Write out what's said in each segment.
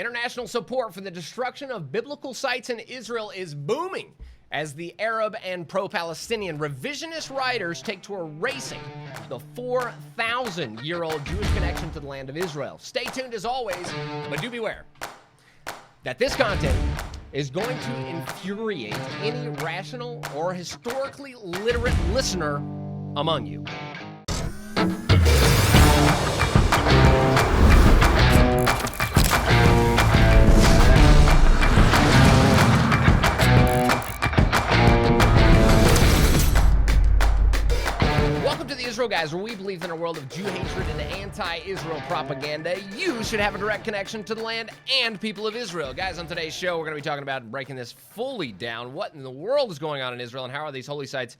International support for the destruction of biblical sites in Israel is booming as the Arab and pro-Palestinian revisionist writers take to erasing the 4,000-year-old Jewish connection to the land of Israel. Stay tuned as always, but do beware that this content is going to infuriate any rational or historically literate listener among you. Guys, where we believe in a world of Jew hatred and anti-Israel propaganda, you should have a direct connection to the land and people of Israel. Guys, on today's show, we're going to be talking about breaking this fully down. What in the world is going on in Israel, and how are these holy sites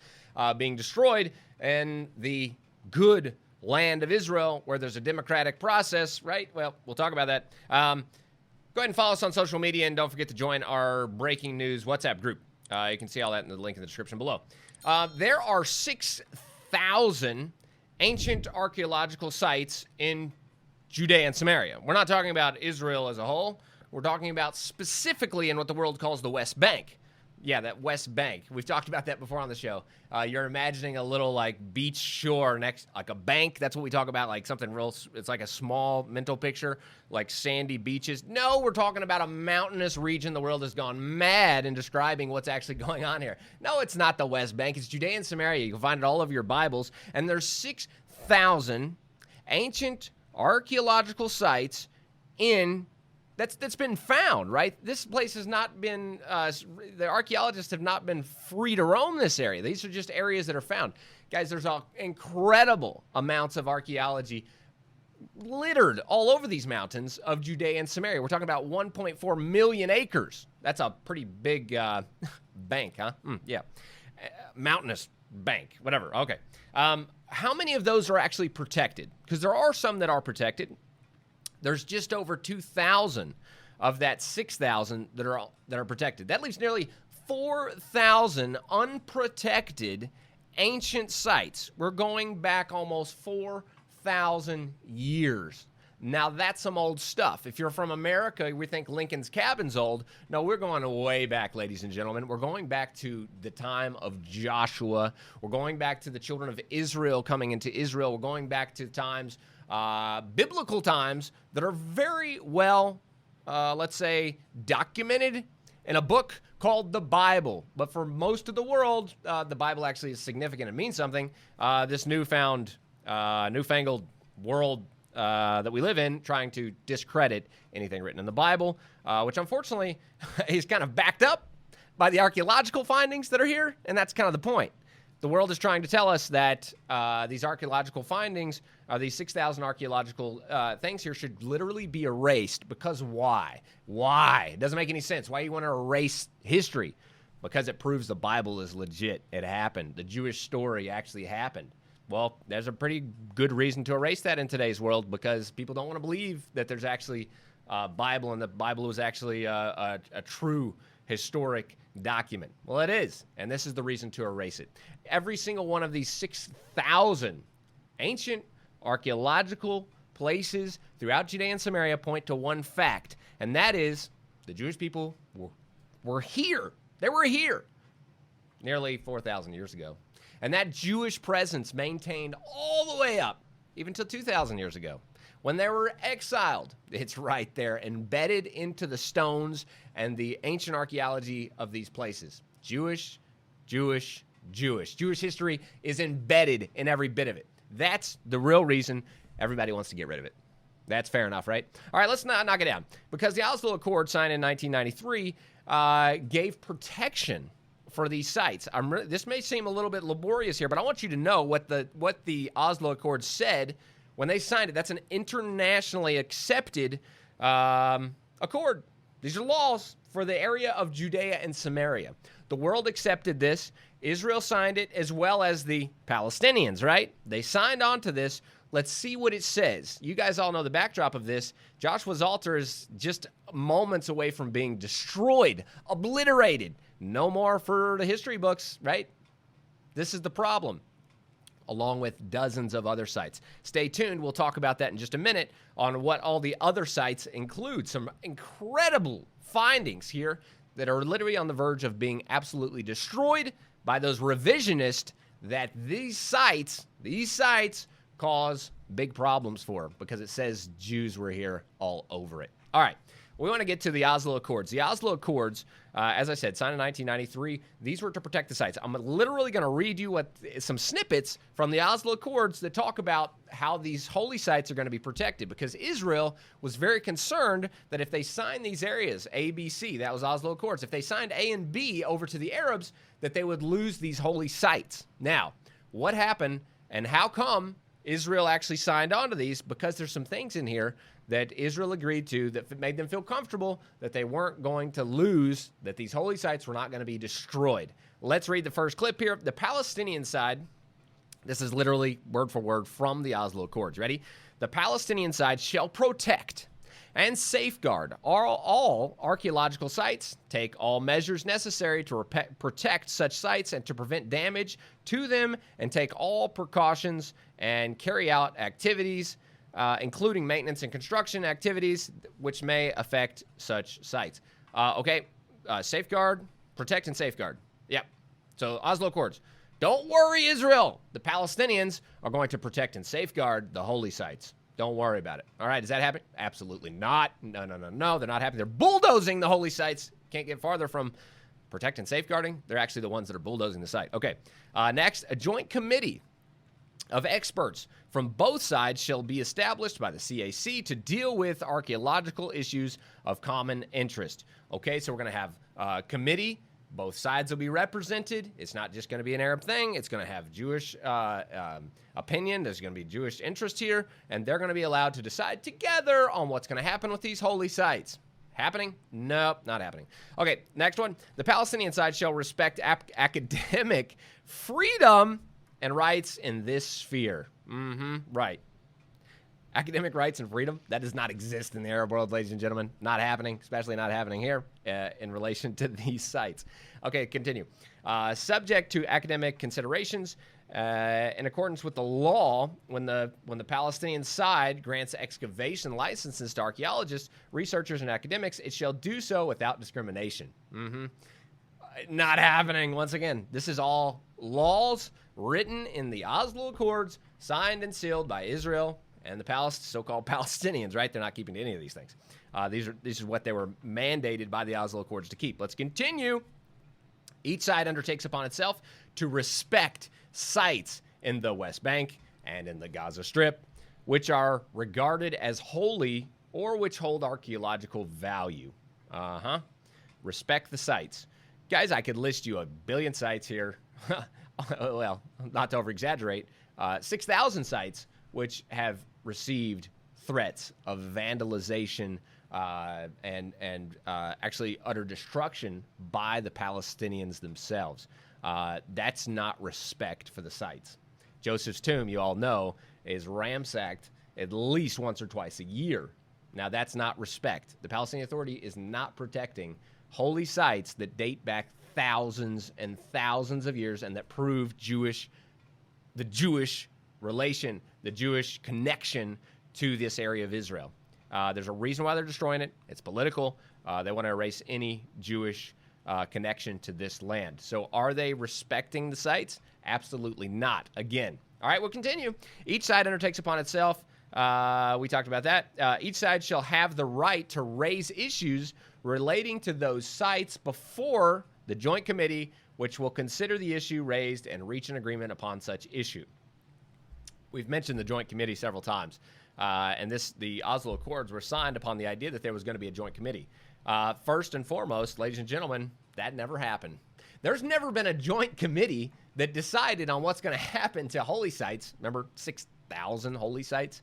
being destroyed in the good land of Israel, where there's a democratic process, right? Well, we'll talk about that. Go ahead and follow us on social media, and don't forget to join our breaking news WhatsApp group. You can see all that in the link in the description below. There are 6,000 ancient archaeological sites in Judea and Samaria. We're not talking about Israel as a whole. We're talking about specifically in what the world calls the West Bank. Yeah, that West Bank. We've talked about that before on the show. You're imagining a little like beach shore next, like a bank. That's what we talk about, like something real. It's like a small mental picture, like sandy beaches. No, we're talking about a mountainous region. The world has gone mad in describing what's actually going on here. No, it's not the West Bank. It's Judea and Samaria. You can find it all over your Bibles. And there's 6,000 ancient archaeological sites in that's been found, right? This place has not been, the archaeologists have not been free to roam this area. These are just areas that are found. Guys, there's incredible amounts of archaeology littered all over these mountains of Judea and Samaria. We're talking about 1.4 million acres. That's a pretty big bank, huh? Yeah. Mountainous bank, whatever. Okay. How many of those are actually protected? Because there are some that are protected. There's just over 2,000 of that 6,000 that are protected. That leaves nearly 4,000 unprotected ancient sites. We're going back almost 4,000 years. Now, that's some old stuff. If you're from America, we think Lincoln's Cabin's old. No, we're going way back, ladies and gentlemen. We're going back to the time of Joshua. We're going back to the children of Israel coming into Israel. We're going back to times, biblical times, that are very well, let's say, documented in a book called the Bible. But for most of the world, the Bible actually is significant and means something. This newfangled world that we live in, trying to discredit anything written in the Bible, which unfortunately is kind of backed up by the archaeological findings that are here, and that's kind of the point. The world is trying to tell us that these archaeological findings, these 6,000 archaeological things here, should literally be erased. Because why? Why? It doesn't make any sense. Why do you want to erase history? Because it proves the Bible is legit. It happened. The Jewish story actually happened. Well, there's a pretty good reason to erase that in today's world, because people don't want to believe that there's actually a Bible and the Bible was actually a true historic document. Well, it is, and this is the reason to erase it. Every single one of these 6,000 ancient archaeological places throughout Judea and Samaria point to one fact, and that is the Jewish people were here. They were here nearly 4,000 years ago. And that Jewish presence maintained all the way up, even to 2,000 years ago. When they were exiled, it's right there, embedded into the stones and the ancient archaeology of these places. Jewish. Jewish history is embedded in every bit of it. That's the real reason everybody wants to get rid of it. That's fair enough, right? All right, let's knock it down. Because the Oslo Accord, signed in 1993, gave protection for these sites. This may seem a little bit laborious here, but I want you to know what the Oslo Accord said when they signed it. That's an internationally accepted accord. These are laws for the area of Judea and Samaria. The world accepted this. Israel signed it, as well as the Palestinians, right? They signed on to this. Let's see what it says. You guys all know the backdrop of this. Joshua's altar is just moments away from being destroyed, obliterated. No more for the history books, right? This is the problem. along with dozens of other sites. Stay tuned. We'll talk about that in just a minute on what all the other sites include. Some incredible findings here that are literally on the verge of being absolutely destroyed by those revisionists that these sites cause big problems for, because it says Jews were here all over it. All right. We want to get to the Oslo Accords. The Oslo Accords, as I said, signed in 1993. These were to protect the sites. I'm literally going to read you some snippets from the Oslo Accords that talk about how these holy sites are going to be protected, because Israel was very concerned that if they signed these areas, A, B, C, that was Oslo Accords, if they signed A and B over to the Arabs, that they would lose these holy sites. Now, what happened and how come Israel actually signed on to these? Because there's some things in here that Israel agreed to that made them feel comfortable that they weren't going to lose, that these holy sites were not going to be destroyed. Let's read the first clip here. The Palestinian side, this is literally word for word from the Oslo Accords. Ready? The Palestinian side shall protect and safeguard all archaeological sites, take all measures necessary to protect such sites and to prevent damage to them, and take all precautions and carry out activities, including maintenance and construction activities, which may affect such sites. Safeguard, protect, and safeguard. Yep. So Oslo Accords. Don't worry, Israel. The Palestinians are going to protect and safeguard the holy sites. Don't worry about it. All right, does that happen? Absolutely not. No, they're not happening. They're bulldozing the holy sites. Can't get farther from protect and safeguarding. They're actually the ones that are bulldozing the site. Okay, next, a joint committee of experts from both sides shall be established by the CAC to deal with archaeological issues of common interest. Okay, so we're going to have a committee. Both sides will be represented. It's not just going to be an Arab thing. It's going to have Jewish opinion. There's going to be Jewish interest here, and they're going to be allowed to decide together on what's going to happen with these holy sites. Happening? Nope, not happening. Okay, next one. The Palestinian side shall respect academic freedom and rights in this sphere. Right. Academic rights and freedom, that does not exist in the Arab world, ladies and gentlemen. Not happening, especially not happening here in relation to these sites. Okay, continue. Subject to academic considerations, in accordance with the law, when the Palestinian side grants excavation licenses to archaeologists, researchers, and academics, it shall do so without discrimination. Not happening. Once again, this is all laws written in the Oslo Accords, signed and sealed by Israel and the so-called Palestinians, right? They're not keeping any of these things. These is what they were mandated by the Oslo Accords to keep. Let's continue. Each side undertakes upon itself to respect sites in the West Bank and in the Gaza Strip, which are regarded as holy or which hold archaeological value. Respect the sites. Guys, I could list you a billion sites here. Well, not to over-exaggerate, 6,000 sites which have received threats of vandalization and actually utter destruction by the Palestinians themselves. That's not respect for the sites. Joseph's tomb, you all know, is ransacked at least once or twice a year. Now, that's not respect. The Palestinian Authority is not protecting holy sites that date back thousands and thousands of years and that prove the Jewish relation, the Jewish connection to this area of Israel. There's a reason why they're destroying it. It's political. They want to erase any Jewish connection to this land. So are they respecting the sites? Absolutely not. Again. All right, we'll continue. Each side undertakes upon itself. We talked about that. Each side shall have the right to raise issues relating to those sites before the joint committee, which will consider the issue raised and reach an agreement upon such issue. We've mentioned the joint committee several times, and the Oslo Accords were signed upon the idea that there was going to be a joint committee. First and foremost, ladies and gentlemen, that never happened. There's never been a joint committee that decided on what's going to happen to holy sites. Remember, 6,000 holy sites,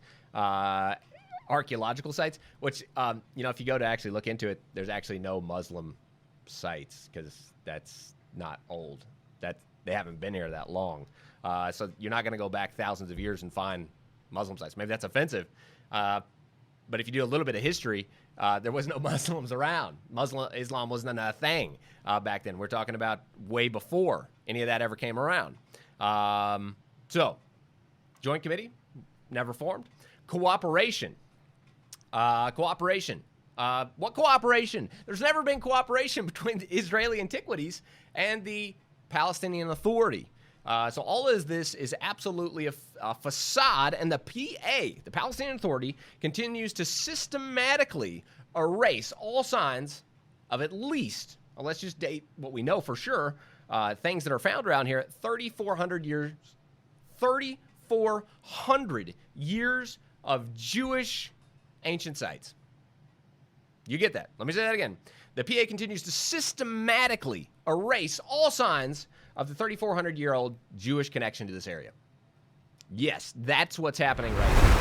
archaeological sites, which, if you go to actually look into it, there's actually no Muslim sites because that's not old. They haven't been here that long. So you're not going to go back thousands of years and find Muslim sites. Maybe that's offensive. But if you do a little bit of history, there was no Muslims around. Islam wasn't a thing back then. We're talking about way before any of that ever came around. So Joint Committee, never formed. Cooperation. Cooperation. What cooperation? There's never been cooperation between the Israeli Antiquities and the Palestinian Authority. So all of this is absolutely a facade, and the PA, the Palestinian Authority, continues to systematically erase all signs of at least, well, let's just date what we know for sure, things that are found around here, 3,400 years of Jewish ancient sites. You get that? Let me say that again. The PA continues to systematically erase all signs of the 3,400-year-old Jewish connection to this area. Yes, that's what's happening right now.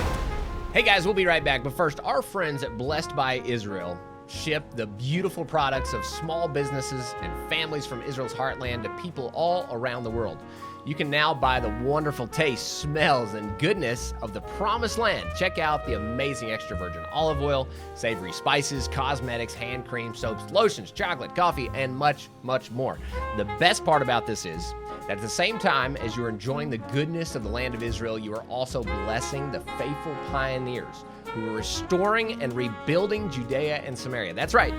Hey guys, we'll be right back. But first, our friends at Blessed by Israel ship the beautiful products of small businesses and families from Israel's heartland to people all around the world. You can now buy the wonderful taste, smells, and goodness of the Promised Land. Check out the amazing extra virgin olive oil, savory spices, cosmetics, hand cream, soaps, lotions, chocolate, coffee, and much, much more. The best part about this is that at the same time as you're enjoying the goodness of the land of Israel, you are also blessing the faithful pioneers who are restoring and rebuilding Judea and Samaria. That's right.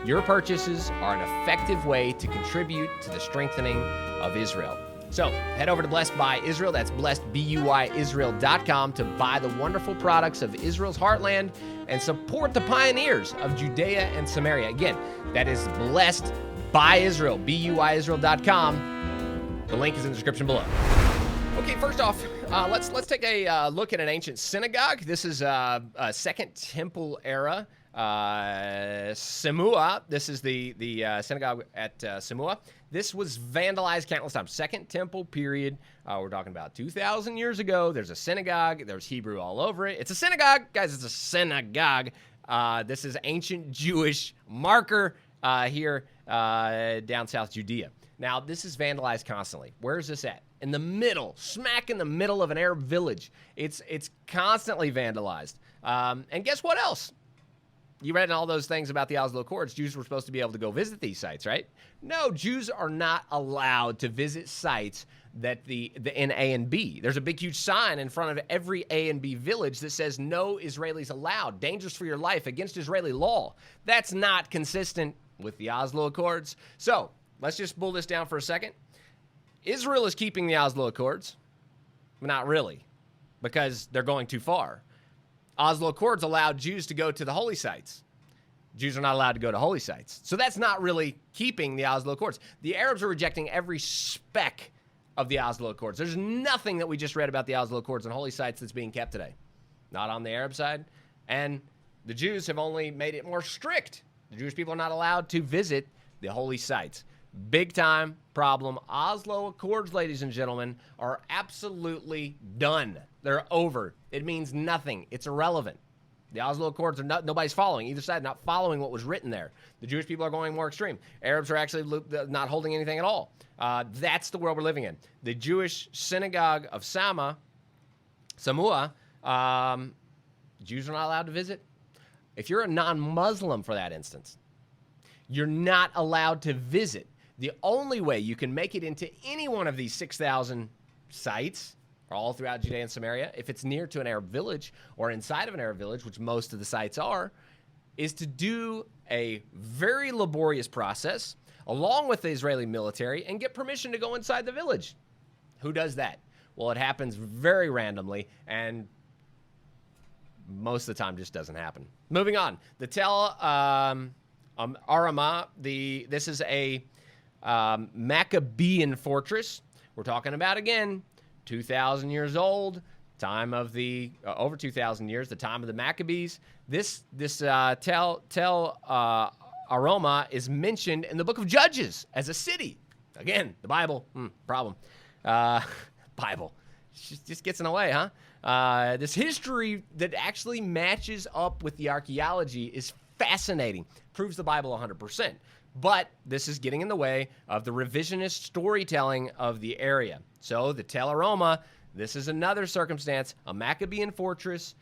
Your purchases are an effective way to contribute to the strengthening of Israel. So head over to Blessed by Israel. That's blessedbyisrael.com to buy the wonderful products of Israel's heartland and support the pioneers of Judea and Samaria. Again, that is Blessed by Israel, BUIIsrael.com. The link is in the description below. Okay, first off, let's take a look at an ancient synagogue. This is a Second Temple era. Samua. This is the synagogue at Samua. This was vandalized countless times. Second Temple period. We're talking about 2,000 years ago. There's a synagogue. There's Hebrew all over it. It's a synagogue. Guys, it's a synagogue. This is ancient Jewish marker here down south Judea. Now, this is vandalized constantly. Where is this at? In the middle, smack in the middle of an Arab village. It's constantly vandalized. And guess what else? You read all those things about the Oslo Accords. Jews were supposed to be able to go visit these sites, right? No, Jews are not allowed to visit sites that in A and B. There's a big, huge sign in front of every A and B village that says no Israelis allowed, dangerous for your life, against Israeli law. That's not consistent with the Oslo Accords. So let's just pull this down for a second. Israel is keeping the Oslo Accords. Not really, because they're going too far. Oslo Accords allowed Jews to go to the holy sites. Jews are not allowed to go to holy sites. So that's not really keeping the Oslo Accords. The Arabs are rejecting every speck of the Oslo Accords. There's nothing that we just read about the Oslo Accords and holy sites that's being kept today. Not on the Arab side. And the Jews have only made it more strict. The Jewish people are not allowed to visit the holy sites. Big time problem. Oslo Accords, ladies and gentlemen, are absolutely done. They're over. It means nothing. It's irrelevant. The Oslo Accords are nobody's following. Either side not following what was written there. The Jewish people are going more extreme. Arabs are actually not holding anything at all. That's the world we're living in. The Jewish synagogue of Samua, Jews are not allowed to visit. If you're a non-Muslim, for that instance, you're not allowed to visit. The only way you can make it into any one of these 6,000 sites all throughout Judea and Samaria, if it's near to an Arab village or inside of an Arab village, which most of the sites are, is to do a very laborious process along with the Israeli military and get permission to go inside the village. Who does that? Well, it happens very randomly and most of the time just doesn't happen. Moving on. The Tel Arama, this is a Maccabean Fortress. We're talking about, again, 2,000 years old, time of the, over 2,000 years, the time of the Maccabees. This Tel Arama is mentioned in the book of Judges as a city. Again, the Bible, problem. Bible. Just gets in the way, huh? This history that actually matches up with the archaeology is fascinating. Proves the Bible 100%. But this is getting in the way of the revisionist storytelling of the area. So the Tel Arama, this is another circumstance, a Maccabean fortress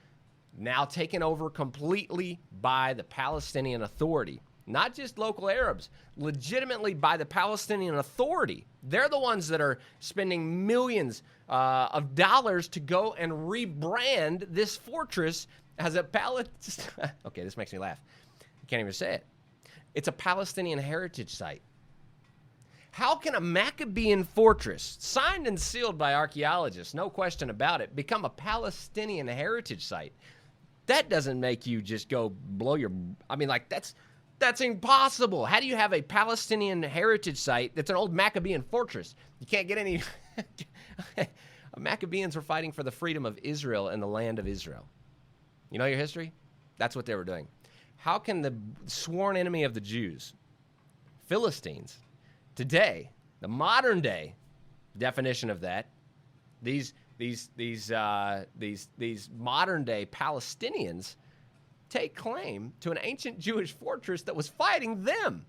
now taken over completely by the Palestinian Authority. not just local Arabs, legitimately by the Palestinian Authority. They're the ones that are spending millions of dollars to go and rebrand this fortress as a okay, this makes me laugh. I can't even say it. It's a Palestinian heritage site. How can a Maccabean fortress, signed and sealed by archaeologists, no question about it, become a Palestinian heritage site? That doesn't make you just go blow your... I mean, like, that's impossible. How do you have a Palestinian heritage site that's an old Maccabean fortress? You can't get any... Maccabeans were fighting for the freedom of Israel and the land of Israel. You know your history? That's what they were doing. How can the sworn enemy of the Jews, Philistines, today, the modern day definition of that, these modern day Palestinians take claim to an ancient Jewish fortress that was fighting them?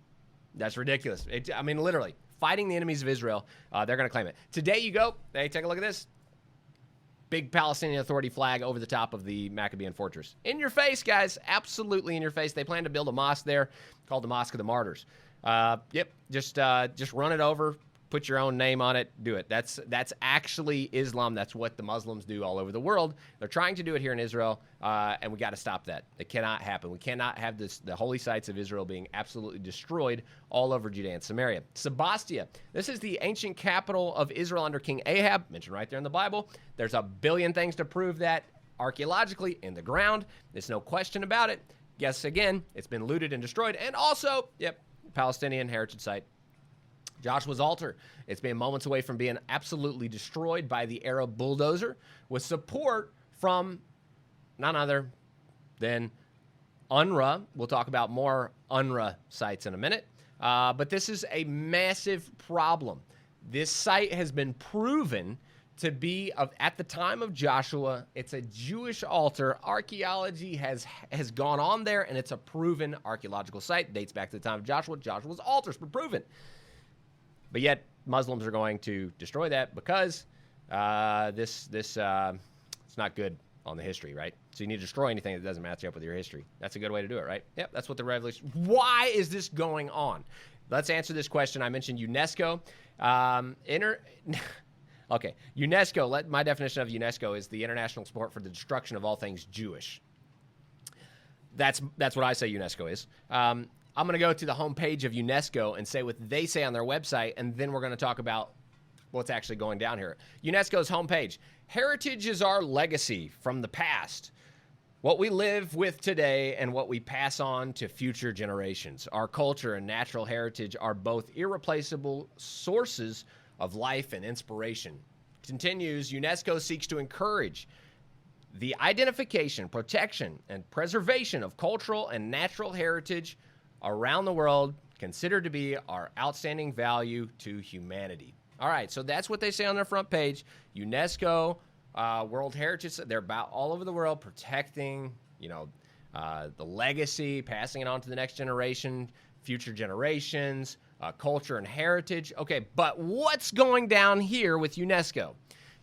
That's ridiculous. I mean, literally, fighting the enemies of Israel. They're going to claim it. Today you go, hey, take a look at this. Big Palestinian Authority flag over the top of the Maccabean Fortress. In your face, guys. Absolutely in your face. They plan to build a mosque there called the Mosque of the Martyrs. Yep, just run it over, put your own name on it, do it. That's actually Islam. That's what the Muslims do all over the world. They're trying to do it here in Israel, and we got to stop that. It cannot happen. We cannot have the holy sites of Israel being absolutely destroyed all over Judea and Samaria. Sebastia, this is the ancient capital of Israel under King Ahab, mentioned right there in the Bible. There's a billion things to prove that archaeologically in the ground. There's no question about it. Guess again, it's been looted and destroyed, and also, yep, Palestinian heritage site. Joshua's altar. It's been moments away from being absolutely destroyed by the Arab bulldozer with support from none other than UNRWA. We'll talk about more UNRWA sites in a minute. But this is a massive problem. This site has been proven to be, at the time of Joshua, it's a Jewish altar. Archaeology has gone on there, and it's a proven archaeological site. Dates back to the time of Joshua. Joshua's altars were proven. But yet, Muslims are going to destroy that because it's not good on the history, right? So you need to destroy anything that doesn't match up with your history. That's a good way to do it, right? Yep, that's what the revolution... Why is this going on? Let's answer this question. I mentioned UNESCO. Okay, UNESCO, my definition of UNESCO is the international support for the destruction of all things Jewish. That's what I say UNESCO is. I'm going to go to the homepage of UNESCO and say what they say on their website, and then we're going to talk about what's actually going down here. UNESCO's homepage. Heritage is our legacy from the past, what we live with today and what we pass on to future generations. Our culture and natural heritage are both irreplaceable sources of life and inspiration. Continues, UNESCO seeks to encourage the identification, protection, and preservation of cultural and natural heritage around the world, considered to be our outstanding value to humanity. All right, so that's what they say on their front page. UNESCO, World Heritage, they're about all over the world protecting, the legacy, passing it on to the next generation, future generations, culture and heritage. Okay, but what's going down here with UNESCO?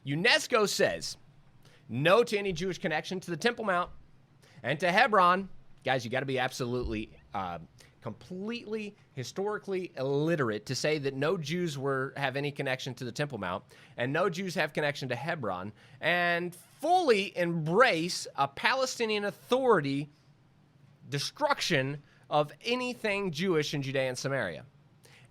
UNESCO says no to any Jewish connection to the Temple Mount and to Hebron. Guys, you got to be absolutely completely historically illiterate to say that no Jews have any connection to the Temple Mount and no Jews have connection to Hebron, and fully embrace a Palestinian Authority destruction of anything Jewish in Judea and Samaria,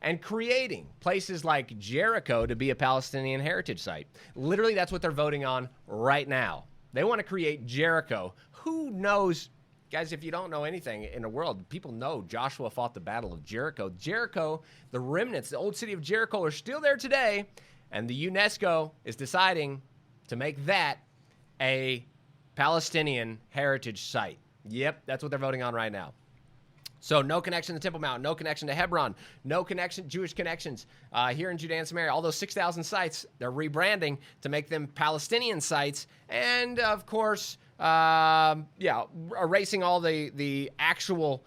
and creating places like Jericho to be a Palestinian heritage site. Literally, that's what they're voting on right now. They want to create Jericho. Who knows? Guys, if you don't know anything in the world, people know Joshua fought the Battle of Jericho. Jericho, the remnants, the old city of Jericho are still there today, and the UNESCO is deciding to make that a Palestinian heritage site. Yep, that's what they're voting on right now. So no connection to Temple Mount, no connection to Hebron, no connection, Jewish connections here in Judea and Samaria. All those 6,000 sites, they're rebranding to make them Palestinian sites. And, of course, erasing all the actual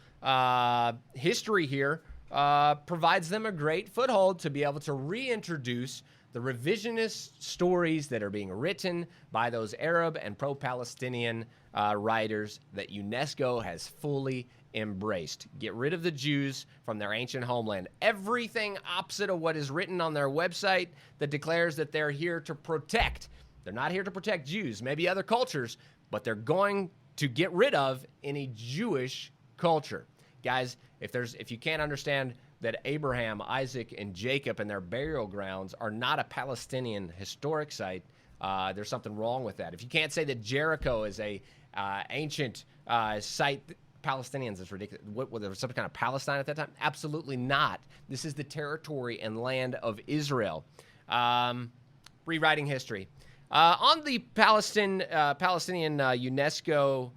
history here provides them a great foothold to be able to reintroduce the revisionist stories that are being written by those Arab and pro-Palestinian writers that UNESCO has fully embraced. Get rid of the Jews from their ancient homeland. Everything opposite of what is written on their website that declares that they're here to protect. They're not here to protect Jews, maybe other cultures, but they're going to get rid of any Jewish culture. Guys, if you can't understand that Abraham, Isaac, and Jacob and their burial grounds are not a Palestinian historic site, there's something wrong with that. If you can't say that Jericho is a ancient site, Palestinians is ridiculous. Was there some kind of Palestine at that time? Absolutely not. This is the territory and land of Israel. Rewriting history. On the Palestinian UNESCO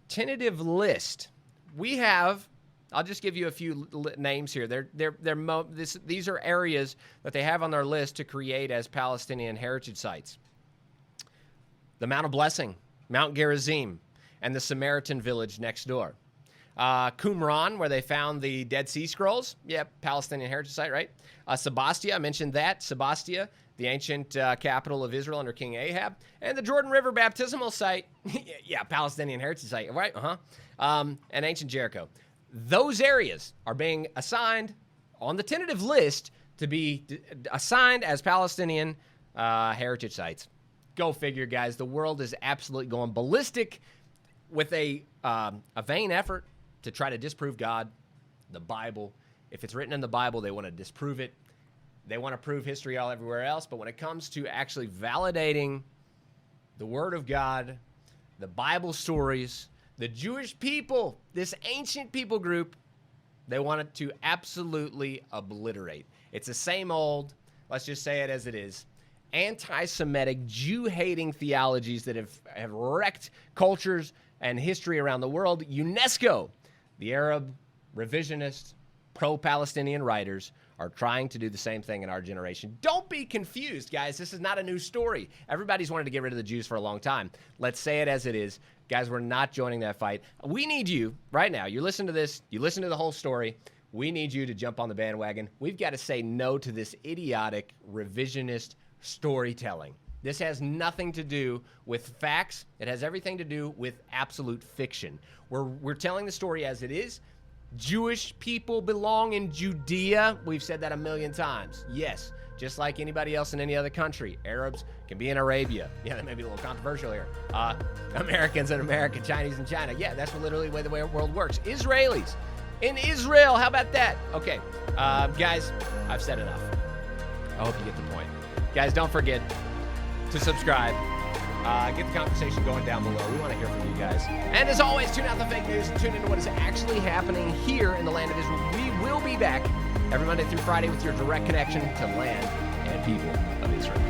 tentative list, we have, I'll just give you a few names here. These are areas that they have on their list to create as Palestinian heritage sites. The Mount of Blessing, Mount Gerizim, and the Samaritan village next door. Qumran, where they found the Dead Sea Scrolls. Yep, Palestinian heritage site, right? Sebastia, I mentioned that. Sebastia, the ancient capital of Israel under King Ahab. And the Jordan River baptismal site. Yeah, Palestinian heritage site, right? And ancient Jericho. Those areas are being assigned on the tentative list to be assigned as Palestinian heritage sites. Go figure, guys. The world is absolutely going ballistic with a vain effort to try to disprove God, the Bible. If it's written in the Bible, they want to disprove it. They want to prove history all everywhere else. But when it comes to actually validating the Word of God, the Bible stories, the Jewish people, this ancient people group, they want it to absolutely obliterate. It's the same old, let's just say it as it is, anti-Semitic, Jew-hating theologies that have wrecked cultures and history around the world. UNESCO, the Arab, revisionist, pro-Palestinian writers are trying to do the same thing in our generation. Don't be confused, guys. This is not a new story. Everybody's wanted to get rid of the Jews for a long time. Let's say it as it is. Guys, we're not joining that fight. We need you right now. You listen to this. You listen to the whole story. We need you to jump on the bandwagon. We've got to say no to this idiotic revisionist storytelling. This has nothing to do with facts. It has everything to do with absolute fiction. We're telling the story as it is. Jewish people belong in Judea. We've said that a million times. Yes, just like anybody else in any other country. Arabs can be in Arabia. Yeah, that may be a little controversial here. Americans in America, Chinese in China. Yeah, that's literally the way the world works. Israelis in Israel. How about that? Okay, guys, I've said enough. I hope you get the point. Guys, don't forget to subscribe. Get the conversation going down below. We want to hear from you guys. And as always, tune out the fake news and tune into what is actually happening here in the land of Israel. We will be back every Monday through Friday with your direct connection to land and people of Israel.